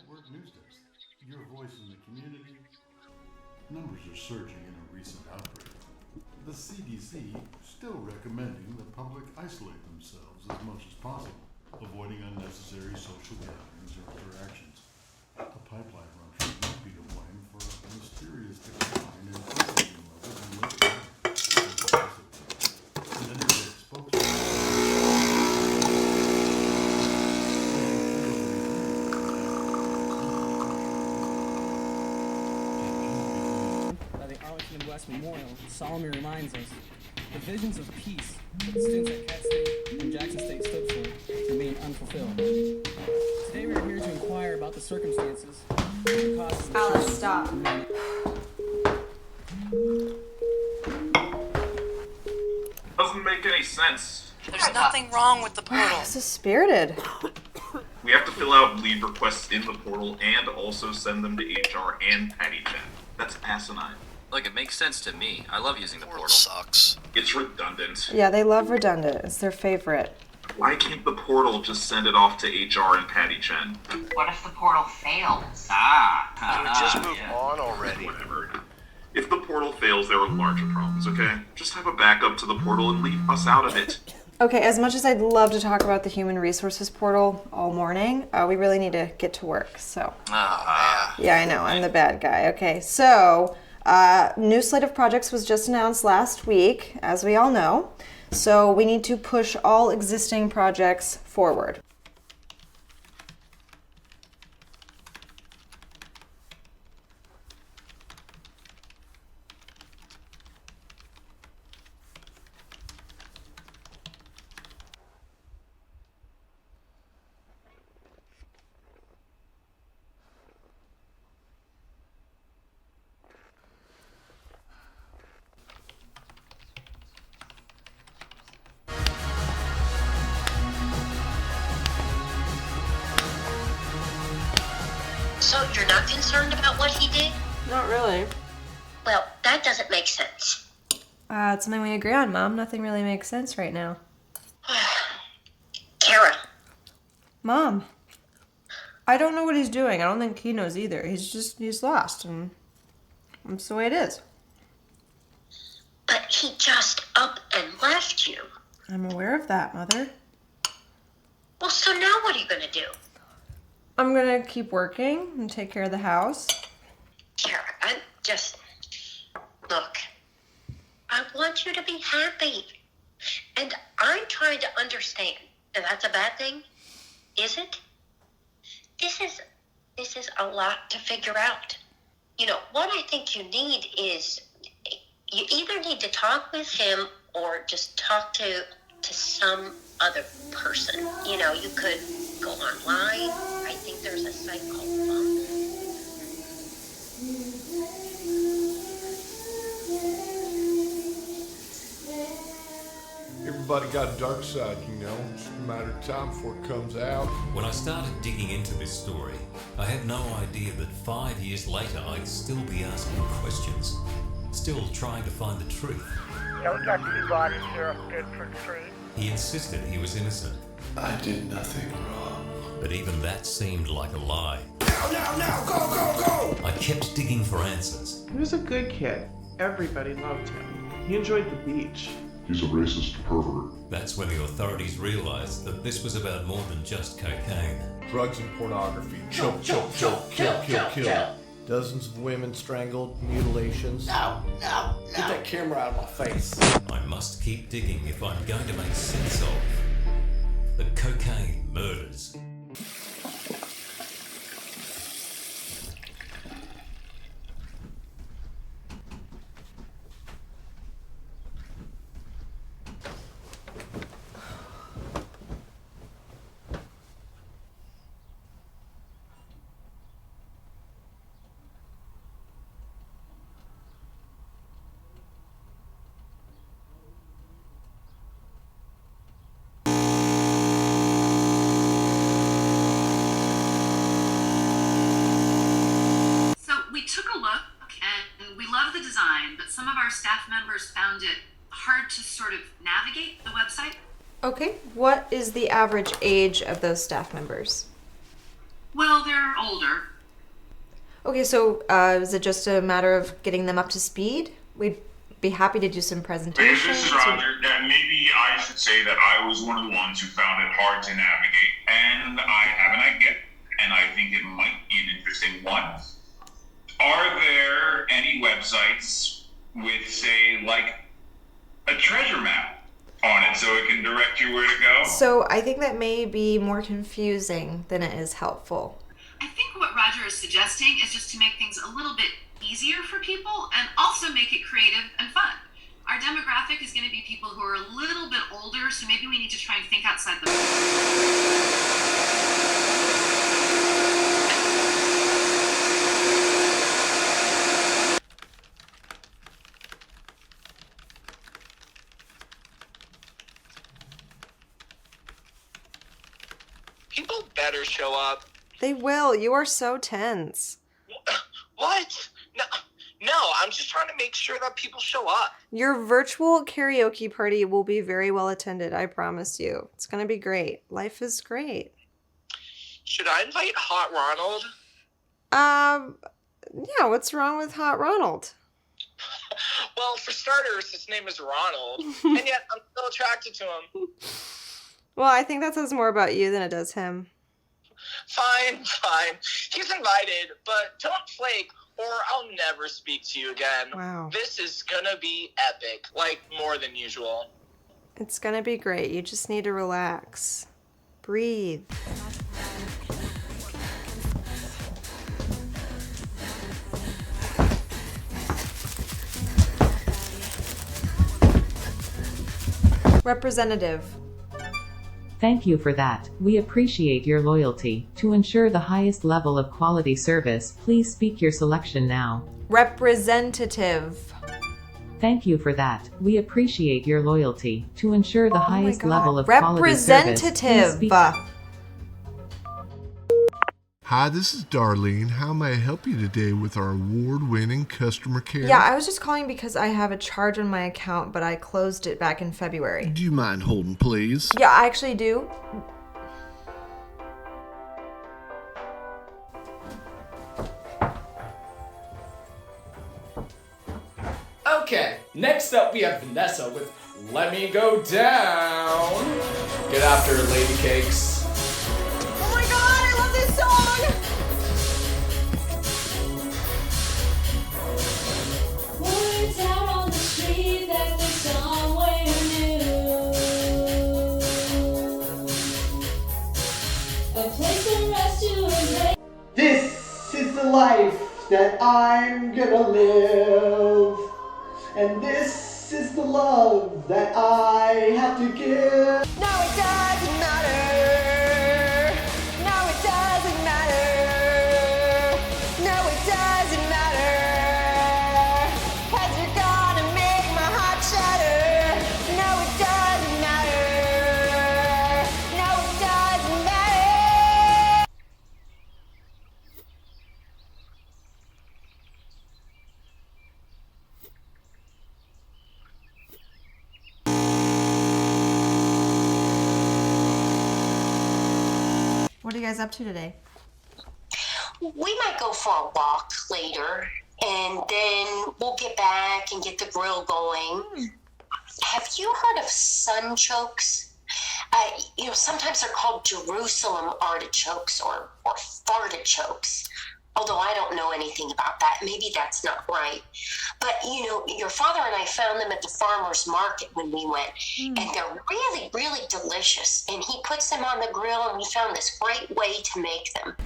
Network News Desk, your voice in the community. Numbers are surging in a recent outbreak. The CDC still recommending the public isolate themselves as much as possible, avoiding unnecessary social gatherings or interactions. A pipeline rupture might be to blame for a mysterious decline in oxygen levels in Lake County. An internet by the Arlington and West Memorial solemnly reminds us the visions of peace that the students at Cat State and Jackson State stood for remain unfulfilled. Today we are here to inquire about the circumstances and the causes of Alice, stop. Doesn't make any sense. There's nothing wrong with the portal. This is spirited. We have to fill out leave requests in the portal and also send them to HR and Patty Chen. That's asinine. Look, it makes sense to me. I love using the portal. Sucks. It's redundant. Yeah, they love redundant. It's their favorite. Why can't the portal just send it off to HR and Patty Chen? What if the portal fails? Just move on already. Whatever. If the portal fails, there are larger problems, okay? Just have a backup to the portal and leave us out of it. Okay, as much as I'd love to talk about the human resources portal all morning, we really need to get to work, so. Yeah, I know, I'm the bad guy. Okay, so, new slate of projects was just announced last week, as we all know. So we need to push all existing projects forward. So you're not concerned about what he did? Not really. Well, that doesn't make sense. It's something we agree on, Mom. Nothing really makes sense right now. Kara. Mom, I don't know what he's doing. I don't think he knows either. He's lost, and that's the way it is. But he just up and left you. I'm aware of that, Mother. Well, so now what are you going to do? I'm gonna keep working and take care of the house. Kara, look, I want you to be happy. And I'm trying to understand. And that's a bad thing? Is it? This is a lot to figure out. You know, what I think you need is, you either need to talk with him or just talk to some other person. You know, you could go online. I think there's a site called Bump. Everybody got a dark side, you know. It's just a matter of time before it comes out. When I started digging into this story, I had no idea that 5 years later I'd still be asking questions, still trying to find the truth. No deputy bodies here up Bedford Street. He insisted he was innocent. I did nothing wrong. But even that seemed like a lie. Now, go! I kept digging for answers. He was a good kid. Everybody loved him. He enjoyed the beach. He's a racist pervert. That's when the authorities realized that this was about more than just cocaine. Drugs and pornography. Choke, kill. Dozens of women strangled, mutilations. No. Get that camera out of my face. I must keep digging if I'm going to make sense of the cocaine murders. But some of our staff members found it hard to sort of navigate the website. Okay, what is the average age of those staff members? Well, they're older. Okay, so is it just a matter of getting them up to speed? We'd be happy to do some presentations. This is Roger. Maybe I should say that I was one of the ones who found it hard to navigate, and I have an idea, and I think it might be an interesting one. Are there any websites with, say, like a treasure map on it so it can direct you where to go? So I think that may be more confusing than it is helpful. I think what Roger is suggesting is just to make things a little bit easier for people and also make it creative and fun. Our demographic is going to be people who are a little bit older, so maybe we need to try and think outside the box. People better show up. They will. You are so tense. What? No, I'm just trying to make sure that people show up. Your virtual karaoke party will be very well attended, I promise you. It's going to be great. Life is great. Should I invite Hot Ronald? Yeah, what's wrong with Hot Ronald? Well, for starters, his name is Ronald, and yet I'm still attracted to him. Well, I think that says more about you than it does him. Fine. He's invited, but don't flake or I'll never speak to you again. Wow. This is gonna be epic, like more than usual. It's gonna be great. You just need to relax. Breathe. Representative. Thank you for that. We appreciate your loyalty. To ensure the highest level of quality service, please speak your selection now. Representative. Thank you for that. We appreciate your loyalty. To ensure the highest level of quality service, please speak. Hi, this is Darlene. How may I help you today with our award-winning customer care? Yeah, I was just calling because I have a charge on my account, but I closed it back in February. Do you mind holding, please? Yeah, I actually do. Okay, next up we have Vanessa with Let Me Go Down. Get after it, lady cakes. Oh my god, I love this song! Words out on the street that there's somewhere new. A place to rest to embrace. This is the life that I'm gonna live. And this is the love that I have to give. No, it doesn't matter. No, it doesn't matter. No, it doesn't matter. 'Cause you're gonna make my heart shatter. No, it doesn't matter. No, it doesn't matter. What are you guys up to today? We might go for a walk later, and then we'll get back and get the grill going. Have you heard of sunchokes? Sometimes they're called Jerusalem artichokes or fartichokes. Although I don't know anything about that. Maybe that's not right. But, your father and I found them at the farmer's market when we went. And they're really, really delicious. And he puts them on the grill, and we found this great way to make them.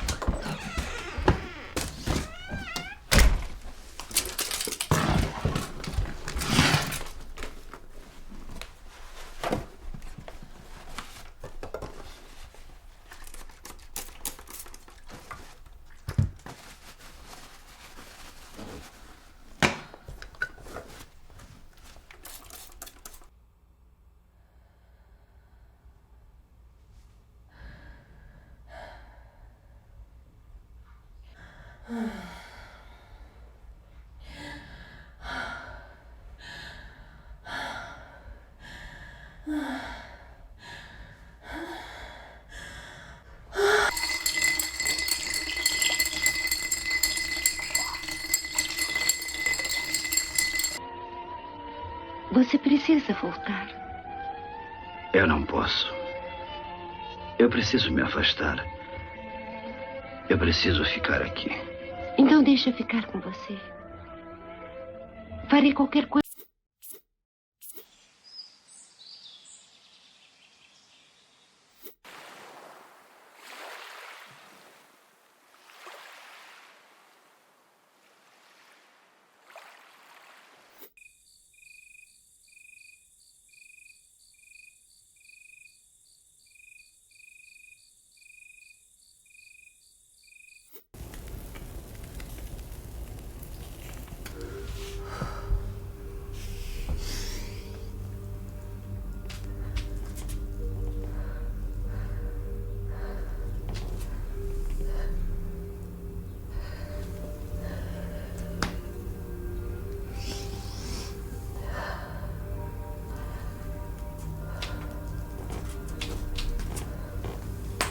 Você precisa voltar. Eu não posso. Eu preciso me afastar. Eu preciso ficar aqui. Então deixa eu ficar com você. Farei qualquer coisa.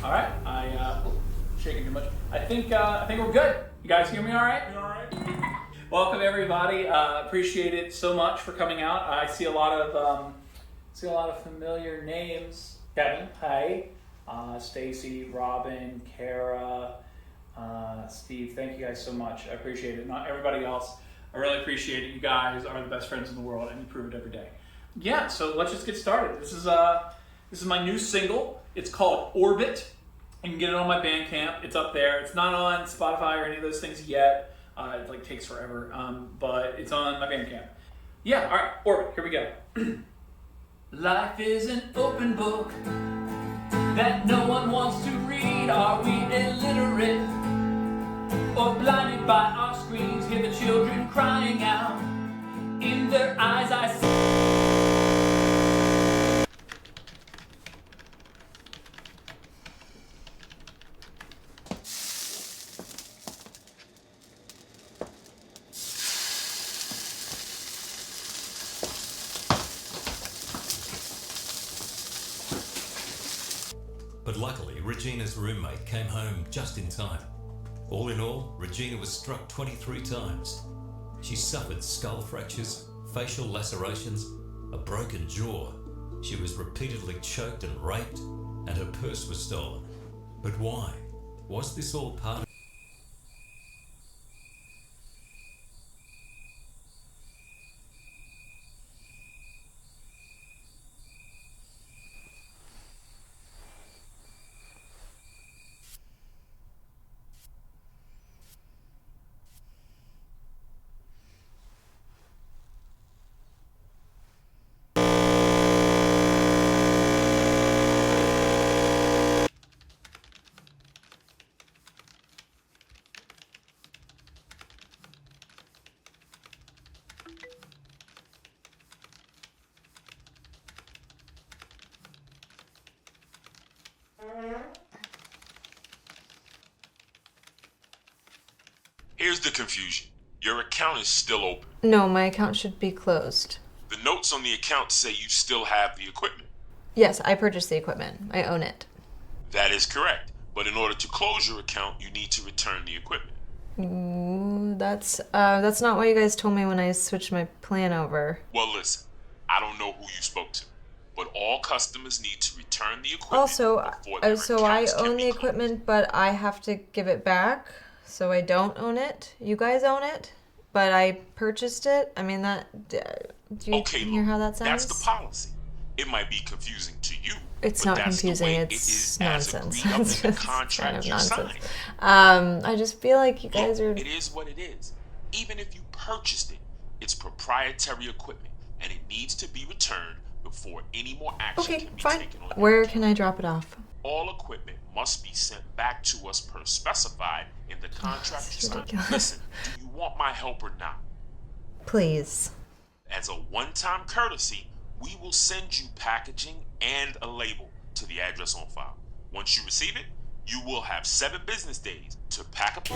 All right, shaking too much. I think we're good. You guys hear me all right? You all right? Welcome everybody. Appreciate it so much for coming out. I see a lot of familiar names. Kevin, hi. Stacy, Robin, Kara, Steve. Thank you guys so much. I appreciate it. Not everybody else. I really appreciate it. You guys are the best friends in the world, and you prove it every day. Yeah. So let's just get started. This is my new single. It's called Orbit. You can get it on my Bandcamp. It's up there. It's not on Spotify or any of those things yet. It takes forever, but it's on my Bandcamp. Yeah, all right, Orbit, here we go. Life is an open book that no one wants to read. Are we illiterate or blinded by our screens? Hear the children crying out. In their eyes I see. But luckily, Regina's roommate came home just in time. All in all, Regina was struck 23 times. She suffered skull fractures, facial lacerations, a broken jaw. She was repeatedly choked and raped, and her purse was stolen. But why? Was this all part of... Here's the confusion. Your account is still open. No, my account should be closed. The notes on the account say you still have the equipment. Yes, I purchased the equipment. I own it. That is correct. But in order to close your account, you need to return the equipment. Ooh, that's not what you guys told me when I switched my plan over. Well, listen, I don't know who you spoke to, but all customers need to return the equipment. Also, so I accounts can own be the equipment, but I have to give it back. So I don't own it. You guys own it, but I purchased it. I mean, do you hear how that sounds? That's the policy. It might be confusing to you. It's not confusing. It's nonsense. It's just kind of nonsense. I just feel like you guys are. It is what it is. Even if you purchased it, it's proprietary equipment, and it needs to be returned before any more action can be taken on it. Where can I drop it off? All equipment must be sent back to us per specified in the contract you signed. Listen, do you want my help or not? Please. As a one-time courtesy, we will send you packaging and a label to the address on file. Once you receive it, you will have 7 business days to pack up.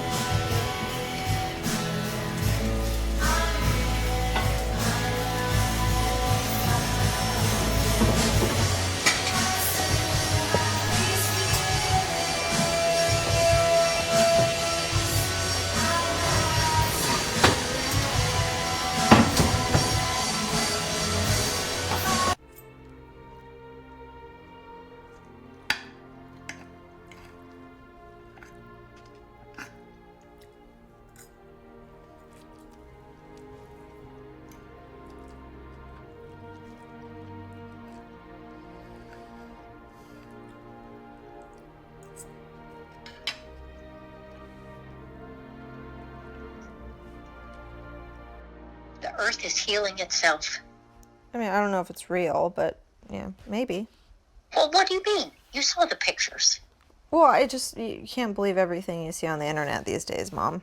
Earth is healing itself. I mean, I don't know if it's real, but yeah, maybe. Well, what do you mean? You saw the pictures. Well, you can't believe everything you see on the internet these days, Mom.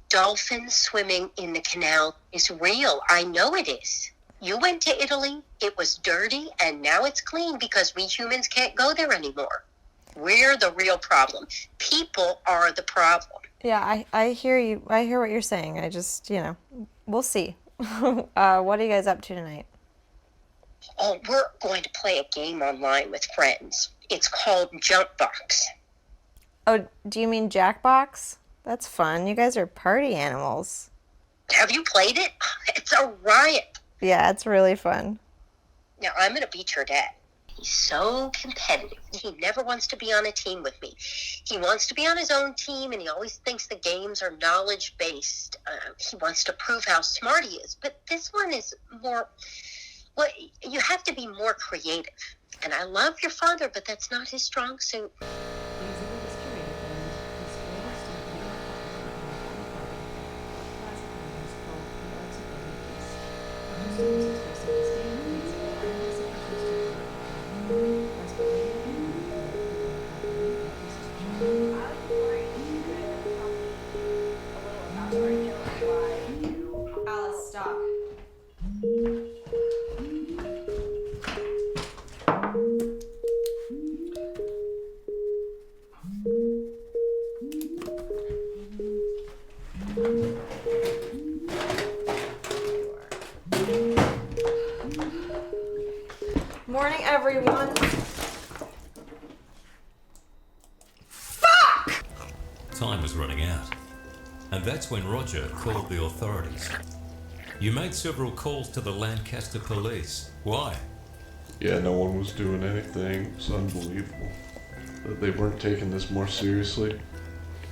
Dolphins swimming in the canal is real. I know it is. You went to Italy, it was dirty, and now it's clean because we humans can't go there anymore. We're the real problem. People are the problem. Yeah, I hear you. I hear what you're saying. I just, we'll see. What are you guys up to tonight? Oh, we're going to play a game online with friends. It's called Jump Box. Oh, do you mean Jackbox? That's fun. You guys are party animals. Have you played it? It's a riot. Yeah, it's really fun. Now, I'm going to beat your dad. He's so competitive. He never wants to be on a team with me. He wants to be on his own team, and he always thinks the games are knowledge-based. He wants to prove how smart he is. But this one is more... Well, you have to be more creative. And I love your father, but that's not his strong suit. Alice, stop. Morning, everyone. Fuck! Time was running out. And that's when Roger called the authorities. You made several calls to the Lancaster police. Why? Yeah, no one was doing anything. It's unbelievable that they weren't taking this more seriously.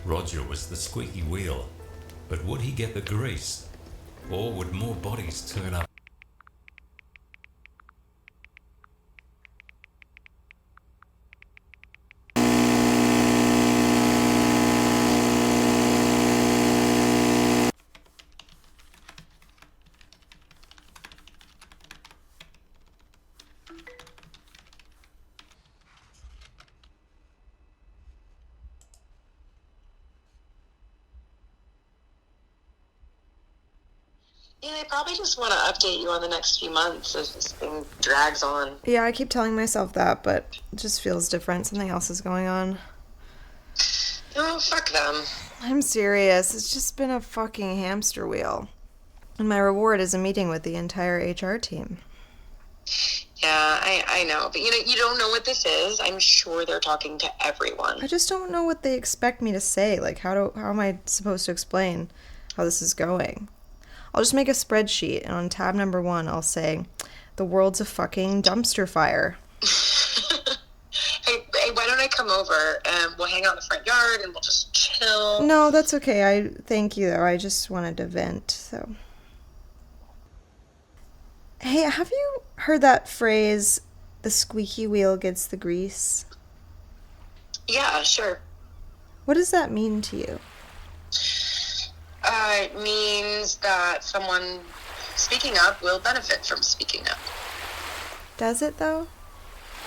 Roger was the squeaky wheel. But would he get the grease? Or would more bodies turn up? Yeah, they probably just want to update you on the next few months as this thing drags on. Yeah, I keep telling myself that, but it just feels different. Something else is going on. Oh, fuck them. I'm serious. It's just been a fucking hamster wheel. And my reward is a meeting with the entire HR team. Yeah, I know. But, you don't know what this is. I'm sure they're talking to everyone. I just don't know what they expect me to say. Like, how am I supposed to explain how this is going? I'll just make a spreadsheet, and on tab number 1, I'll say, the world's a fucking dumpster fire. Hey, why don't I come over and we'll hang out in the front yard and we'll just chill? No, that's okay. Thank you, though. I just wanted to vent, so. Hey, have you heard that phrase, the squeaky wheel gets the grease? Yeah, sure. What does that mean to you? It means that someone speaking up will benefit from speaking up. Does it, though?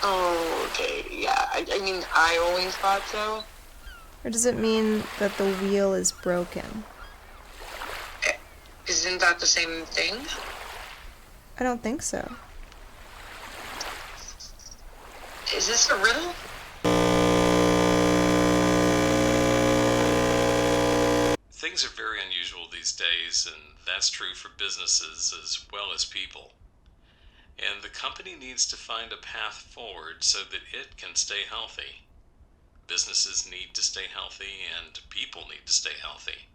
Oh, okay, yeah. I mean, I always thought so. Or does it mean that the wheel is broken? Isn't that the same thing? I don't think so. Is this a riddle? Things are very unusual these days, and that's true for businesses as well as people. And the company needs to find a path forward so that it can stay healthy. Businesses need to stay healthy, and people need to stay healthy.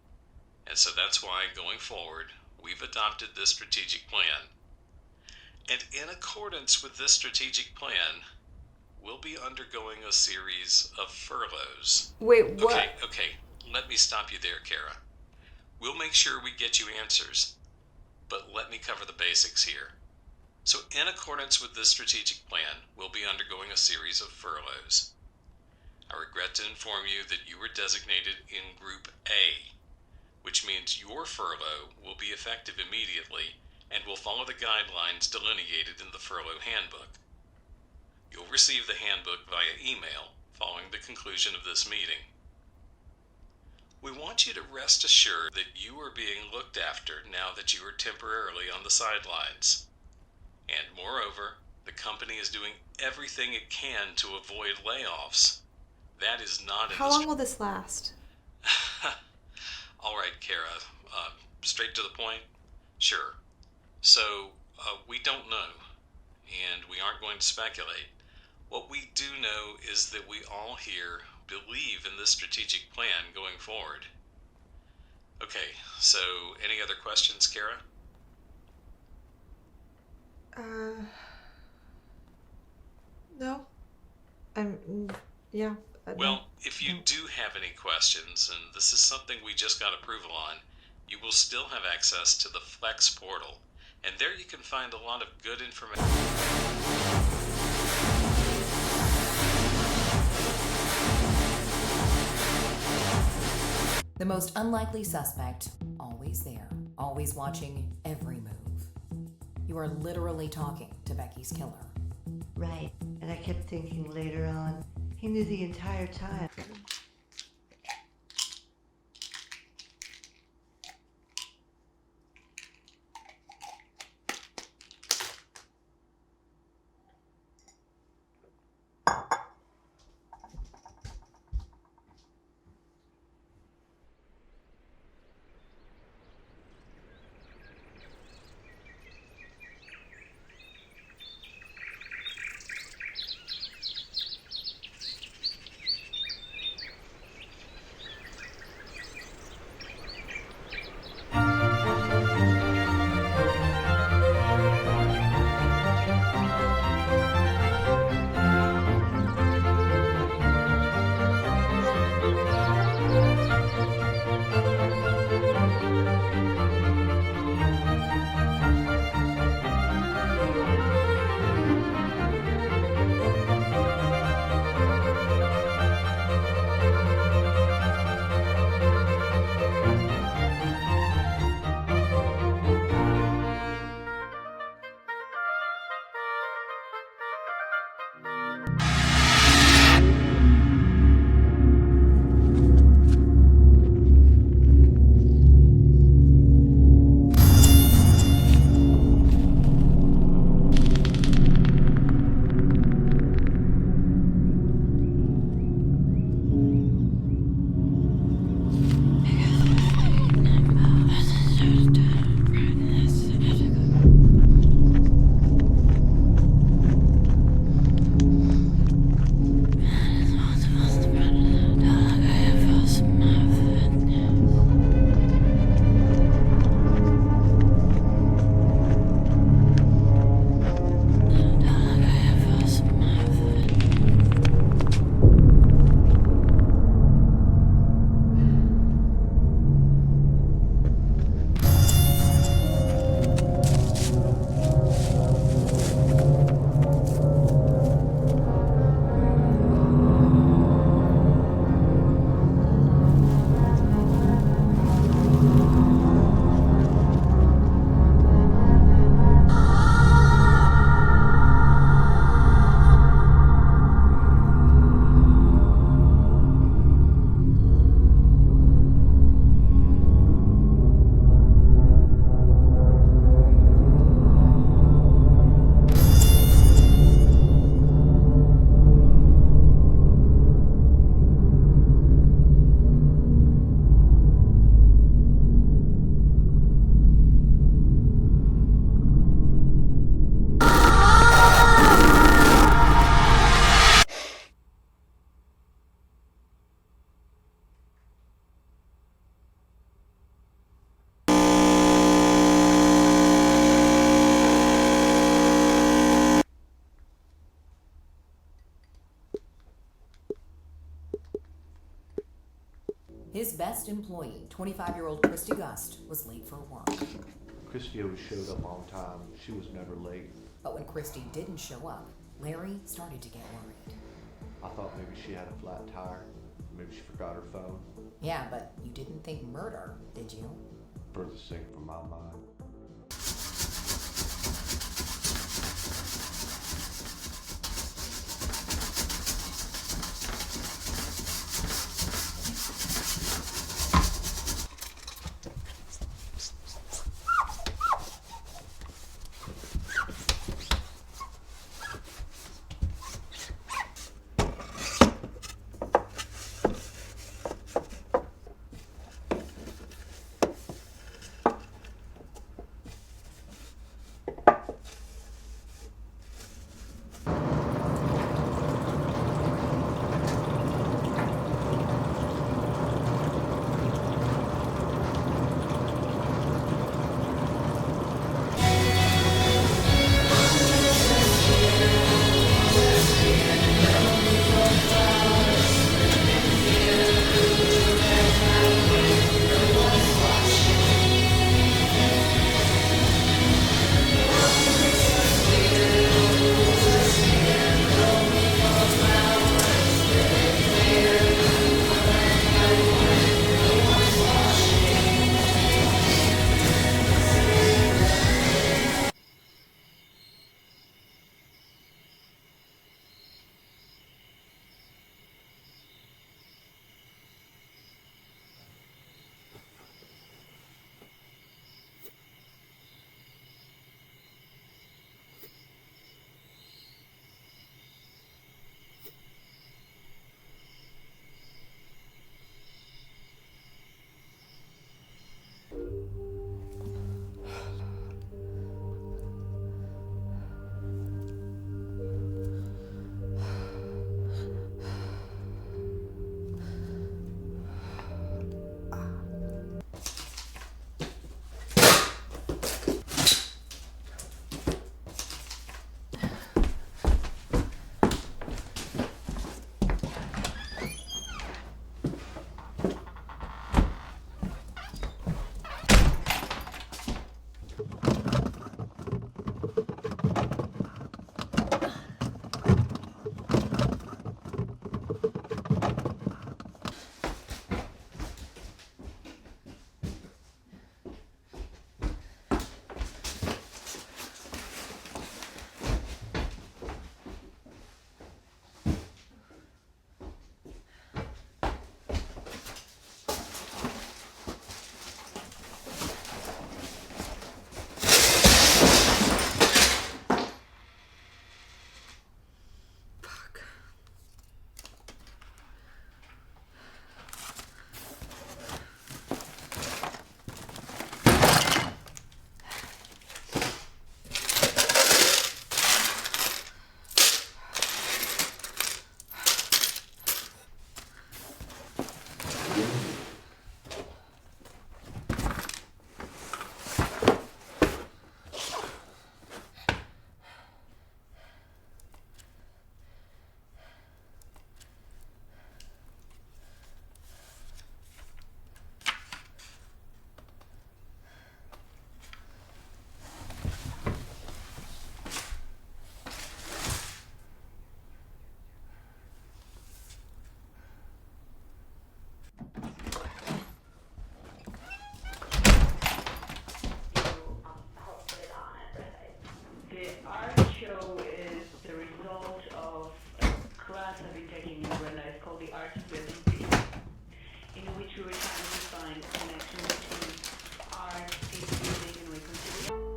And so that's why, going forward, we've adopted this strategic plan. And in accordance with this strategic plan, we'll be undergoing a series of furloughs. Wait, what? Okay. Let me stop you there, Kara. We'll make sure we get you answers, but let me cover the basics here. So in accordance with this strategic plan, we'll be undergoing a series of furloughs. I regret to inform you that you were designated in Group A, which means means your furlough will be effective immediately and will follow the guidelines delineated in the furlough handbook. You'll receive the handbook via email following the conclusion of this meeting. We want you to rest assured that you are being looked after now that you are temporarily on the sidelines. And moreover, the company is doing everything it can to avoid layoffs. That is not in How long will this last? All right, Kara. Straight to the point? Sure. So, we don't know, and we aren't going to speculate. What we do know is that we all here believe in this strategic plan going forward. Okay, so any other questions, Kara? No. Yeah. Well, if you do have any questions, and this is something we just got approval on, you will still have access to the Flex portal, and there you can find a lot of good information. The most unlikely suspect, always there, always watching every move. You are literally talking to Becky's killer. Right, and I kept thinking later on, he knew the entire time. His best employee, 25-year-old Christy Gust, was late for work. Christy always showed up on time. She was never late. But when Christy didn't show up, Larry started to get worried. I thought maybe she had a flat tire. Maybe she forgot her phone. Yeah, but you didn't think murder, did you? furthest thing from my mind.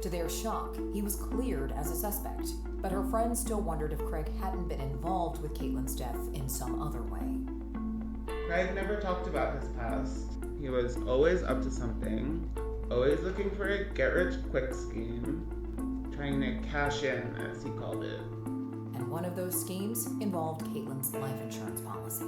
To their shock, he was cleared as a suspect, but her friends still wondered if Craig hadn't been involved with Caitlin's death in some other way. Craig never talked about his past. He was always up to something, always looking for a get-rich-quick scheme, trying to cash in, as he called it. And one of those schemes involved Caitlin's life insurance policy.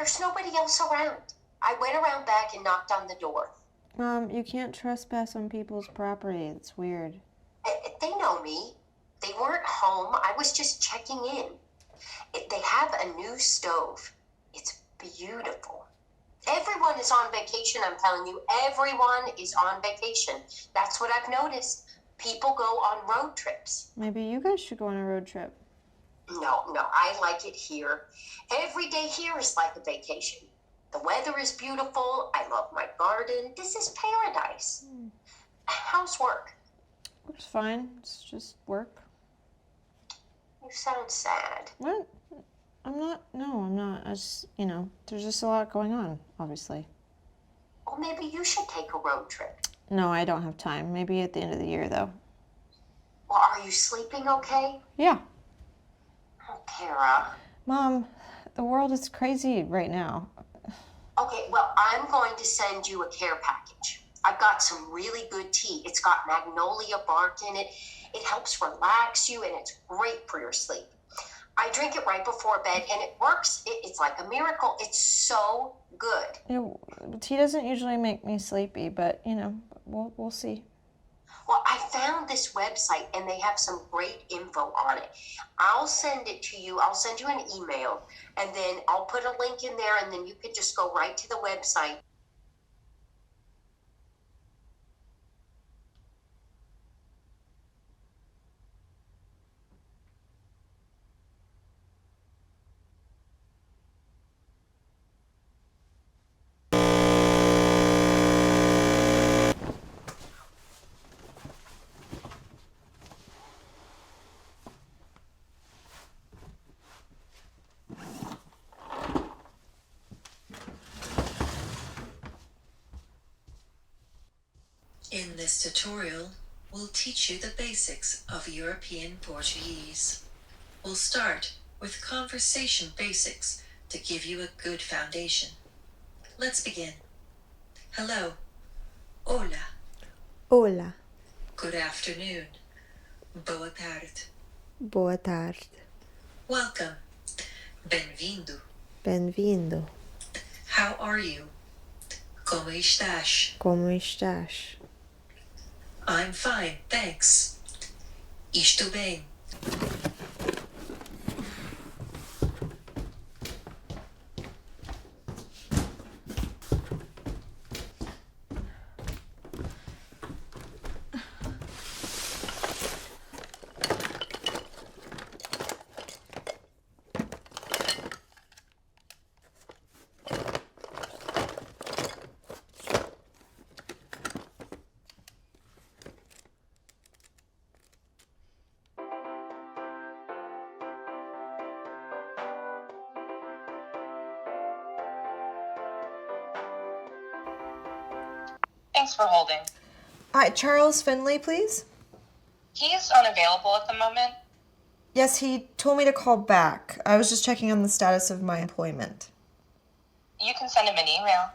There's nobody else around. I went around back and knocked on the door. Mom, you can't trespass on people's property. It's weird. They know me. They weren't home. I was just checking in. They have a new stove. It's beautiful. Everyone is on vacation, I'm telling you. Everyone is on vacation. That's what I've noticed. People go on road trips. Maybe you guys should go on a road trip. No, I like it here. Every day here is like a vacation. The weather is beautiful. I love my garden. This is paradise. How's work? It's fine. It's just work. You sound sad. What? I'm not. No, I'm not. I just, there's just a lot going on, obviously. Well, maybe you should take a road trip. No, I don't have time. Maybe at the end of the year, though. Well, are you sleeping okay? Yeah. Oh, Kara. Mom, the world is crazy right now. Okay, well, I'm going to send you a care package. I've got some really good tea. It's got magnolia bark in it. It helps relax you, and it's great for your sleep. I drink it right before bed, and it works. It's like a miracle. It's so good. Tea doesn't usually make me sleepy, but, we'll see. Well, I found this website, and they have some great info on it. I'll send it to you. I'll send you an email, and then I'll put a link in there, and then you can just go right to the website. In this tutorial, we'll teach you the basics of European Portuguese. We'll start with conversation basics to give you a good foundation. Let's begin. Hello. Hola. Hola. Good afternoon. Boa tarde. Boa tarde. Welcome. Bem-vindo. Bem-vindo. How are you? Como estás? Como estás? I'm fine, thanks. Estou bem. Thanks for holding. Hi, Charles Finley, please. He's unavailable at the moment. Yes, he told me to call back. I was just checking on the status of my employment. You can send him an email.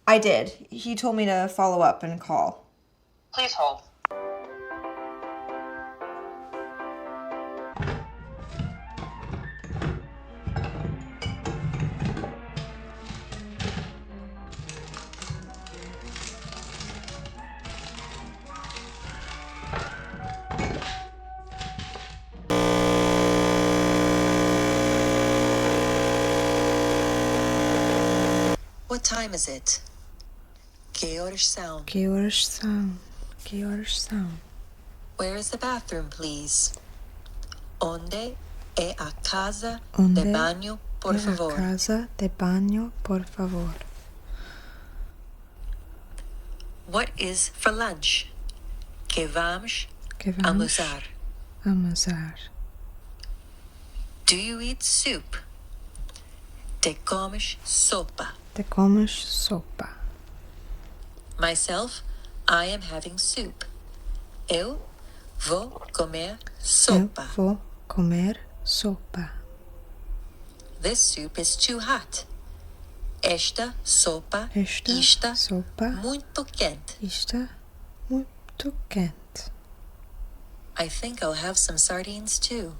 I did. He told me to follow up and call. Please hold. What time is it? Que horas são? Que horas são? Que horas são? Where is the bathroom, please? Onde é a casa Onde de banho, por favor? A casa de banho, por favor. What is for lunch? Que vamos almoçar? Almoçar. Do you eat soup? Te comes sopa? Te comes sopa. Myself, I am having soup. Eu vou comer sopa. Eu vou comer sopa. This soup is too hot. Esta sopa Esta sopa muito quente. está muito quente. I think I'll have some sardines too.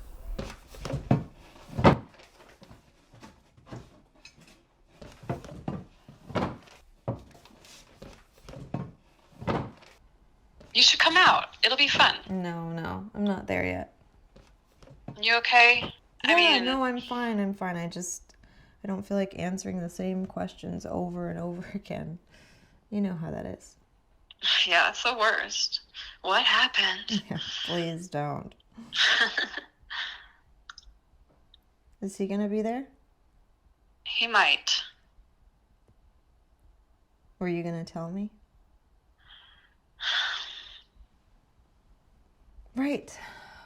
You should come out. It'll be fun. No, I'm not there yet. You okay? Yeah, no, I'm fine. I don't feel like answering the same questions over and over again. You know how that is. Yeah, it's the worst. What happened? Yeah, please don't. Is he gonna be there? He might. Were you gonna tell me? Right.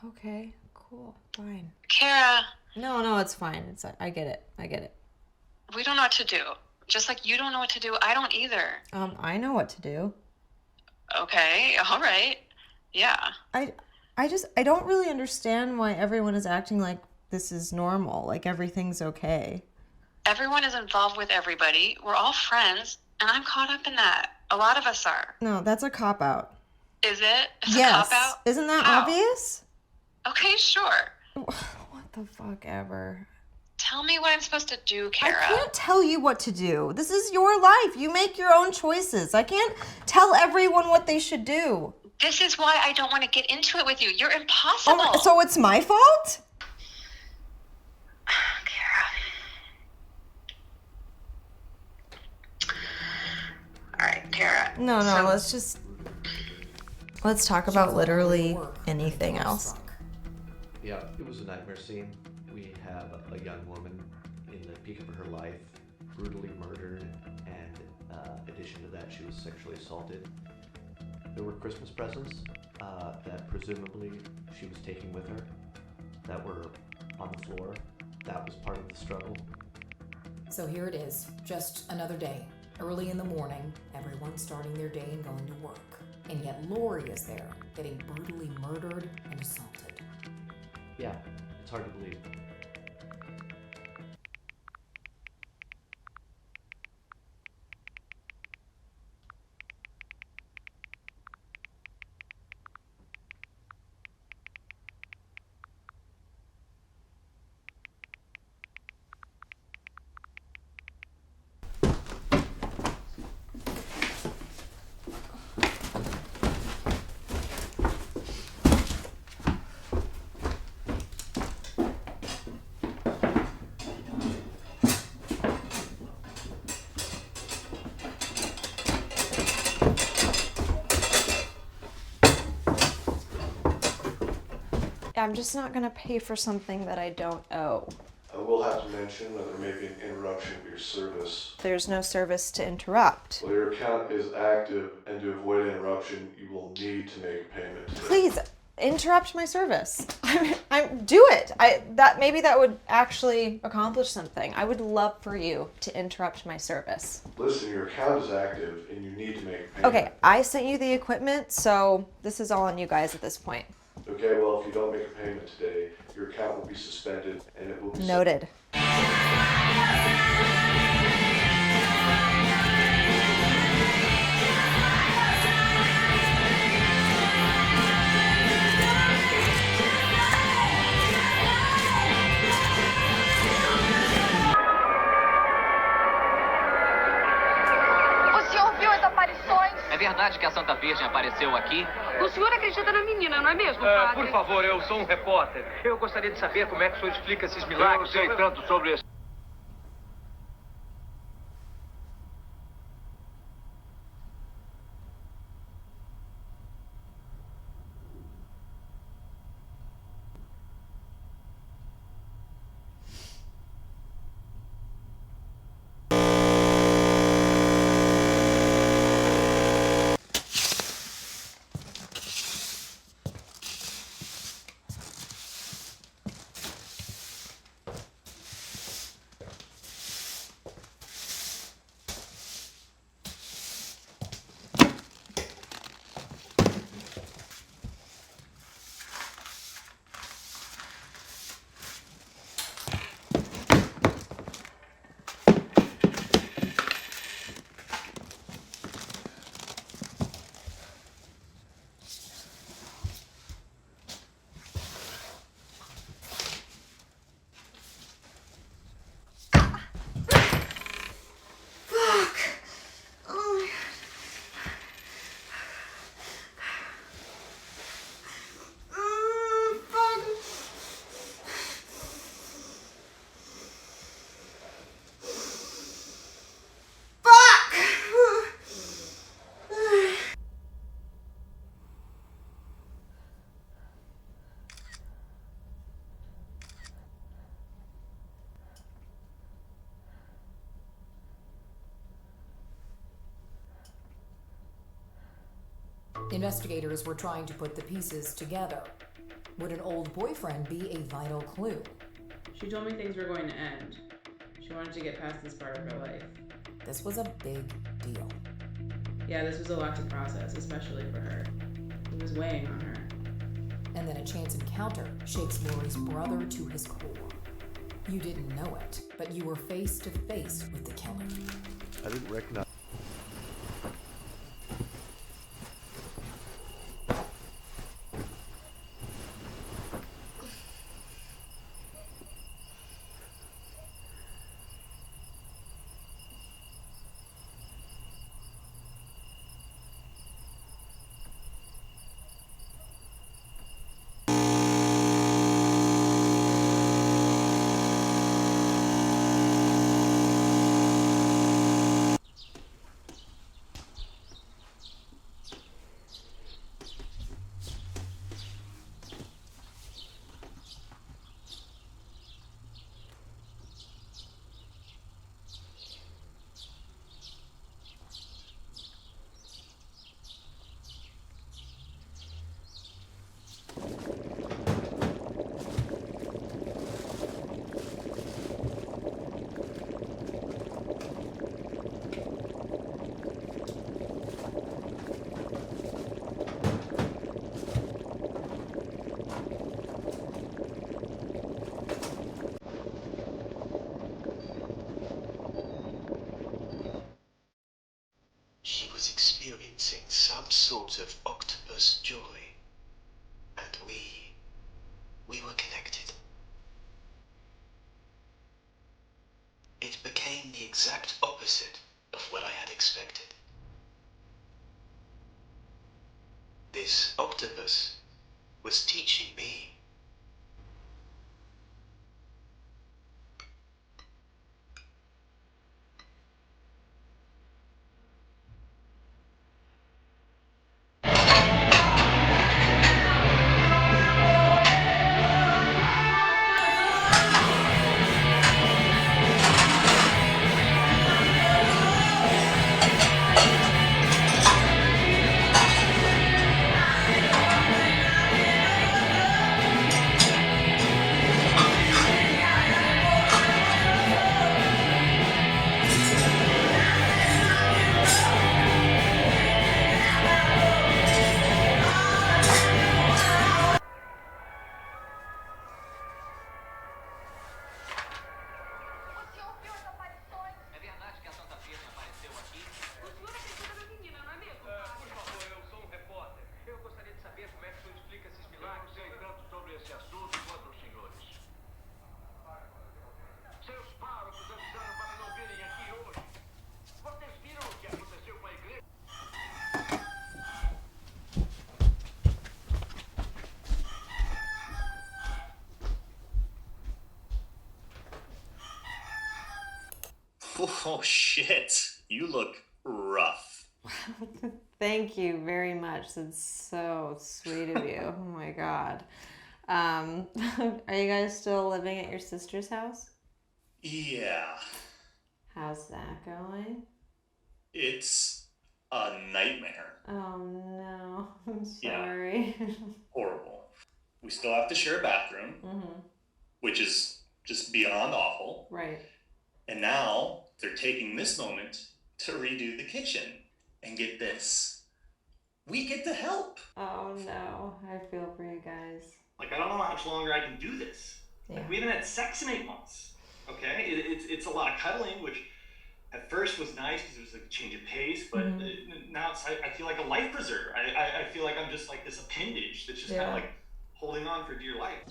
Okay, cool, fine. Kara. No, it's fine. I get it. We don't know what to do. Just like you don't know what to do, I don't either. I know what to do. Okay, all right. Yeah. I don't really understand why everyone is acting like this is normal, like everything's okay. Everyone is involved with everybody. We're all friends, and I'm caught up in that. A lot of us are. No, that's a cop-out. Is it? It's Yes. a cop-out? Isn't that How? obvious? Okay, sure. What the fuck ever. Tell me what I'm supposed to do, Kara. I can't tell you what to do. This is your life. You make your own choices. I can't tell everyone what they should do. This is why I don't want to get into it with you. You're impossible. Oh, so it's my fault? All right, Kara. No, let's talk about literally anything else. Yeah, it was a nightmare scene. We have a young woman in the peak of her life, brutally murdered, and in addition to that, she was sexually assaulted. There were Christmas presents that presumably she was taking with her that were on the floor. That was part of the struggle. So here it is, just another day. Early in the morning, everyone's starting their day and going to work. And yet Lori is there, getting brutally murdered and assaulted. Yeah, it's hard to believe. I'm just not gonna pay for something that I don't owe. I will have to mention that there may be an interruption of your service. There's no service to interrupt. Well, your account is active, and to avoid interruption, you will need to make a payment today. Please interrupt my service. Do it. Maybe that would actually accomplish something. I would love for you to interrupt my service. Listen, your account is active, and you need to make a payment. Okay, I sent you the equipment, so this is all on you guys at this point. Okay, well, if you don't make a payment today, your account will be suspended, and it will be... Noted. É verdade que a Santa Virgem apareceu aqui? O senhor acredita na menina, não é mesmo, padre? Por favor, eu sou um repórter. Eu gostaria de saber como é que o senhor explica esses milagres. Eu não sei tanto sobre isso. Investigators were trying to put the pieces together. Would an old boyfriend be a vital clue? She told me things were going to end. She wanted to get past this part of her life. This was a big deal. Yeah, this was a lot to process, especially for her. It was weighing on her. And then a chance encounter shakes Lori's brother to his core. You didn't know it, but you were face to face with the killer. I didn't recognize. She was experiencing some sort of octopus joy. And we were connected. It became the exact opposite of what I had expected. This octopus was teaching me. Oh shit, you look rough. Thank you very much. That's so sweet of you. Oh my god. Are you guys still living at your sister's house? Yeah, How's that going? it's a nightmare. Oh no. I'm Yeah. sorry. Horrible. We still have to share a bathroom, Mm-hmm. which is just beyond awful. Right. And now they're taking this moment to redo the kitchen. And get this, we get to help. Oh no. I feel for you guys. Like, I don't know how much longer I can do this. Yeah. Like, we haven't had sex in 8 months. Okay? It's a lot of cuddling, which at first was nice because it was a change of pace, but now it's, I feel like a life preserver. I feel like I'm just like this appendage that's just kind Yeah. of like holding on for dear life.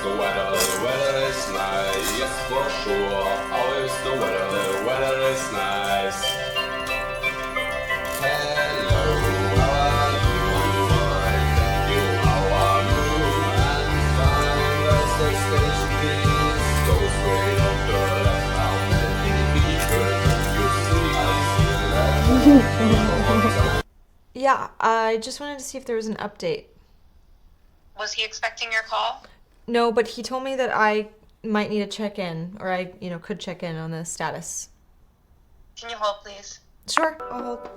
the weather is nice. Yes, for sure. Always the weather is nice. Hello, how are you? Fine, thank you, how are you? I'm fine, there's the station breeze. Go straight up the left, how many meters you see? Yeah, I just wanted to see if there was an update. Was he expecting your call? No, but he told me that I might need to check in, or I, could check in on the status. Can you hold, please? Sure, I'll hold.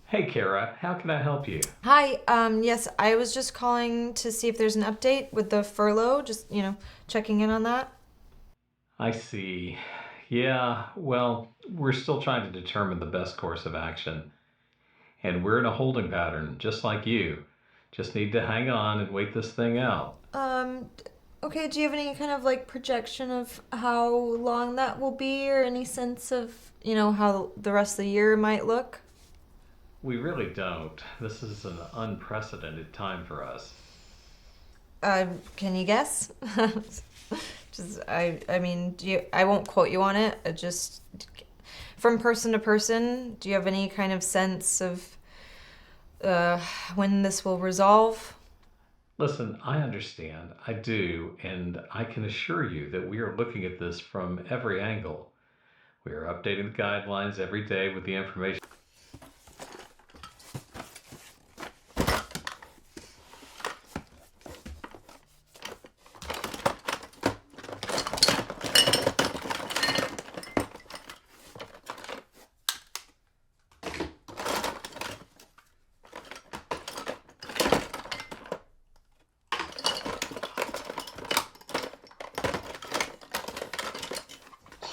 Hey, Kara, how can I help you? Hi, yes, I was just calling to see if there's an update with the furlough, just, checking in on that. I see. Yeah, well, we're still trying to determine the best course of action. And we're in a holding pattern, just like you. Just need to hang on and wait this thing out. Okay, do you have any kind of, projection of how long that will be, or any sense of, how the rest of the year might look? We really don't. This is an unprecedented time for us. Can you guess? I won't quote you on it. Just from person to person, do you have any kind of sense of when this will resolve? Listen, I understand. I do. And I can assure you that we are looking at this from every angle. We are updating the guidelines every day with the information.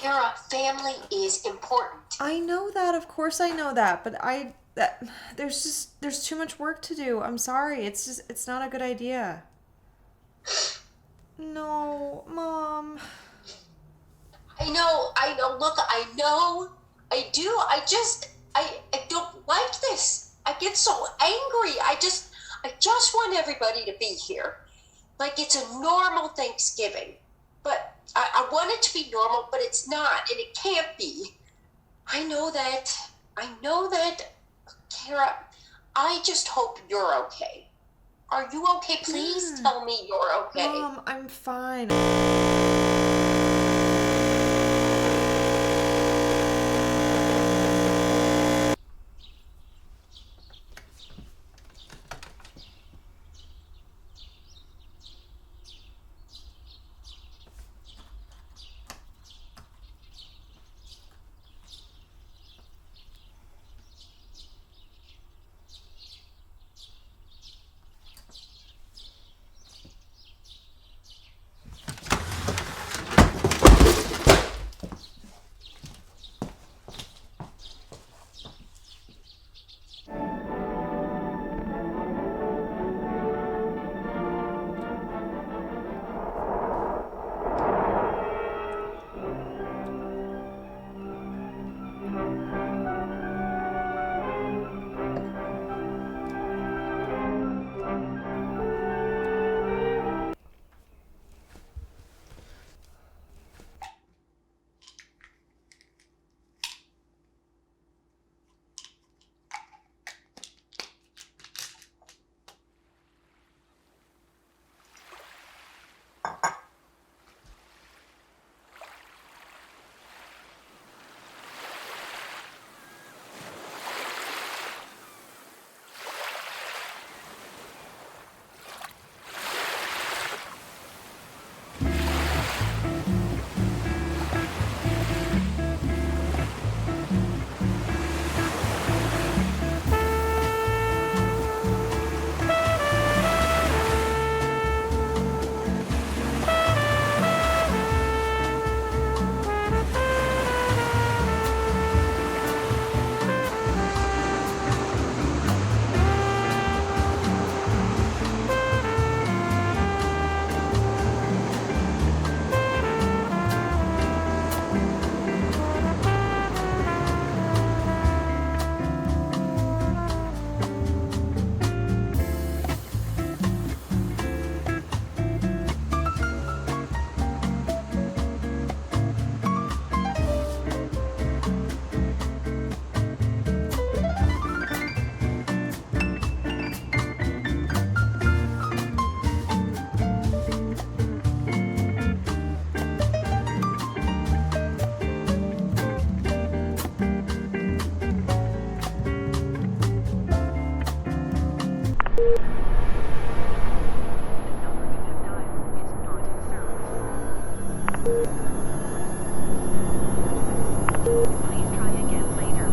Kara, family is important. I know that, of course I know that, but there's too much work to do. I'm sorry. It's not a good idea. No, Mom. I know. Look, I know. I do. I don't like this. I get so angry. I just want everybody to be here. Like it's a normal Thanksgiving. But I want it to be normal, but it's not, and it can't be. I know that. Kara, I just hope you're okay. Are you okay? Please tell me you're okay. Mom, I'm fine. Please try again later.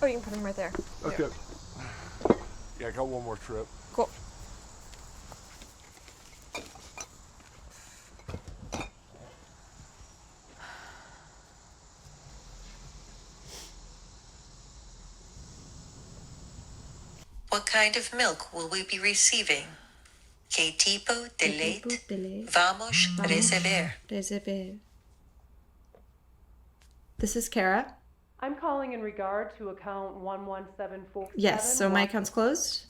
Oh, you can put them right there. Okay. Yeah, I got one more trip. Cool. What kind of milk will we be receiving? ¿Qué tipo de leite vamos receber? This is Kara. I'm calling in regard to account 1174. Yes, so my account's closed.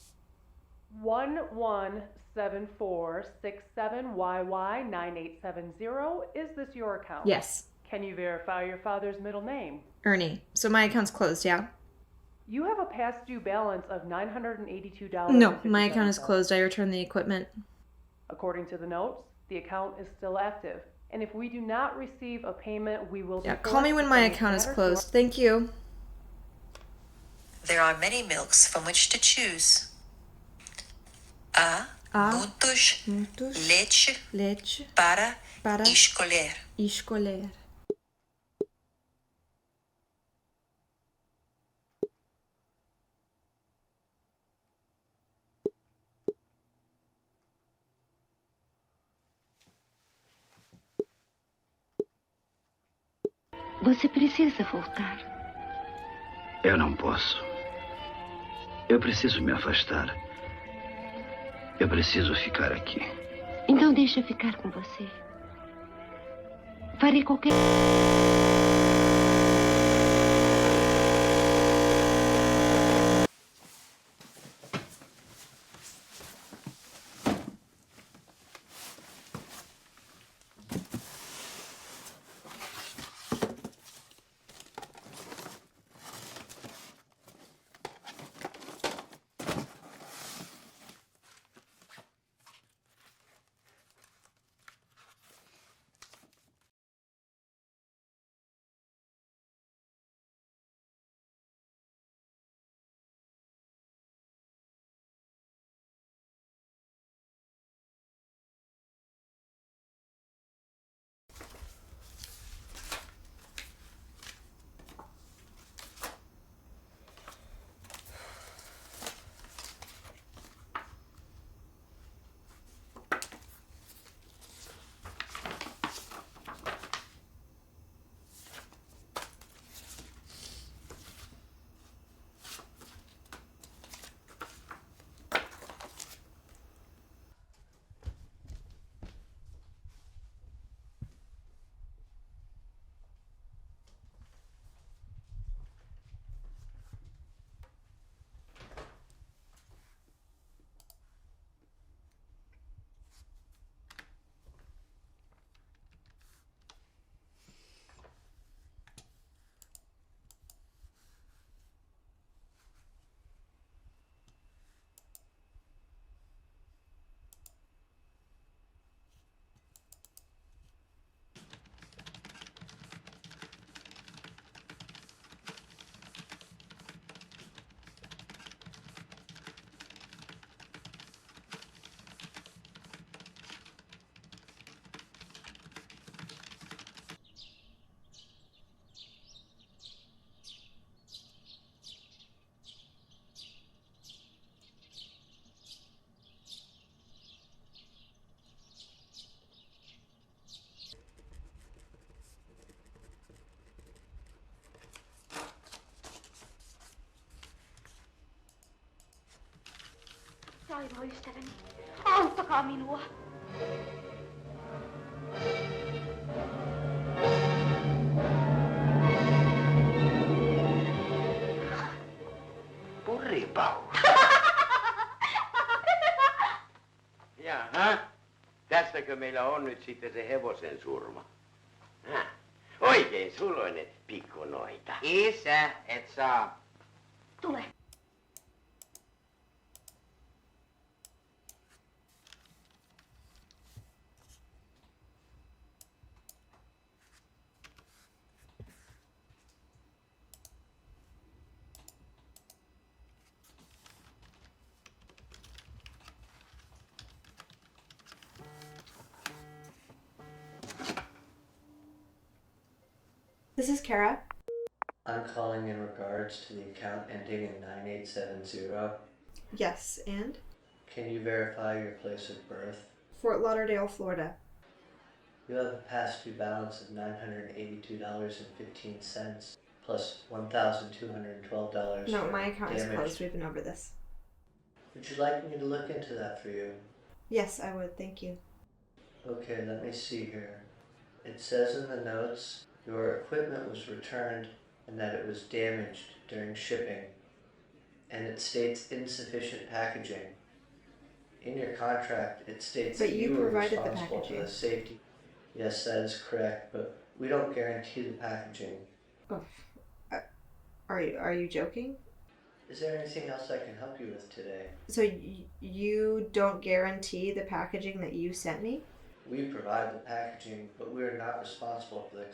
117467YY9870. Is this your account? Yes. Can you verify your father's middle name? Ernie. So my account's closed, yeah? You have a past due balance of $982. No, my account is closed. I returned the equipment. According to the notes, the account is still active. And if we do not receive a payment, we will... Yeah, call me when my account is closed. Thank you. There are many milks from which to choose. Muitos leite para escolher. Você precisa voltar. Eu não posso. Eu preciso me afastar. Eu preciso ficar aqui. Então deixa eu ficar com você. Farei qualquer... toivoa, ystäväni. Auttakaa minua. Purripaus. Jaha, tässäkö meillä on nyt sitten se hevosen surma? Oikein suloinen pikkunoita. Isä, et saa. Tule. This is Kara. I'm calling in regards to the account ending in 9870. Yes, and? Can you verify your place of birth? Fort Lauderdale, Florida. You have a past due balance of $982.15 plus $1,212. No, for my account is damage. closed. We've been over this. Would you like me to look into that for you? Yes, I would. Thank you. Okay, let me see here. It says in the notes your equipment was returned and that it was damaged during shipping, and it states insufficient packaging. In your contract, it states But that you you were provided the responsible for packaging. the safety. Yes, that is correct, but we don't guarantee the packaging. Oh, are you joking? Is there anything else I can help you with today? So you don't guarantee the packaging that you sent me? We provide the packaging, but we are not responsible for the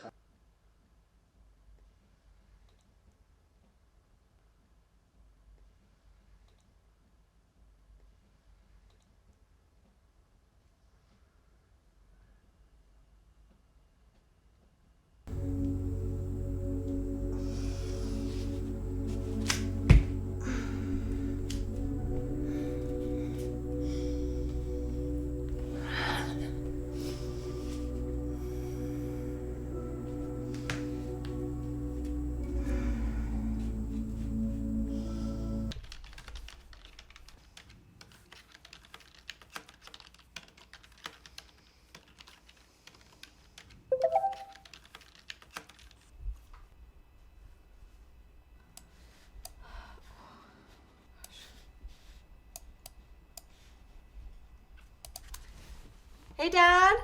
Hey, Dad?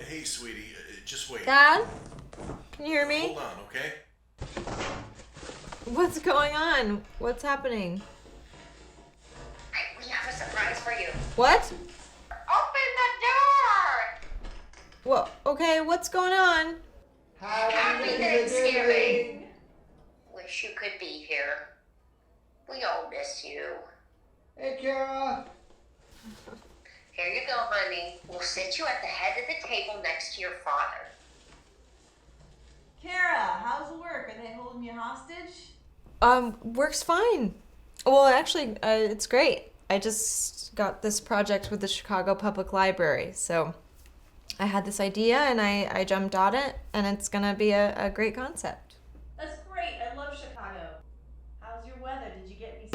Hey, sweetie, just wait. Dad? Can you hear me? Hold on, okay? What's going on? What's happening? We have a surprise for you. What? Open the door! Well, okay, what's going on? Happy Thanksgiving! Wish you could be here. We all miss you. Hey, Kara. Here you go, honey. We'll sit you at the head of the table next to your father. Kara, how's work? Are they holding you hostage? Works fine. Well, actually, it's great. I just got this project with the Chicago Public Library, so I had this idea and I jumped on it, and it's gonna be a great concept. That's great. I love Chicago. How's your weather? Did you get me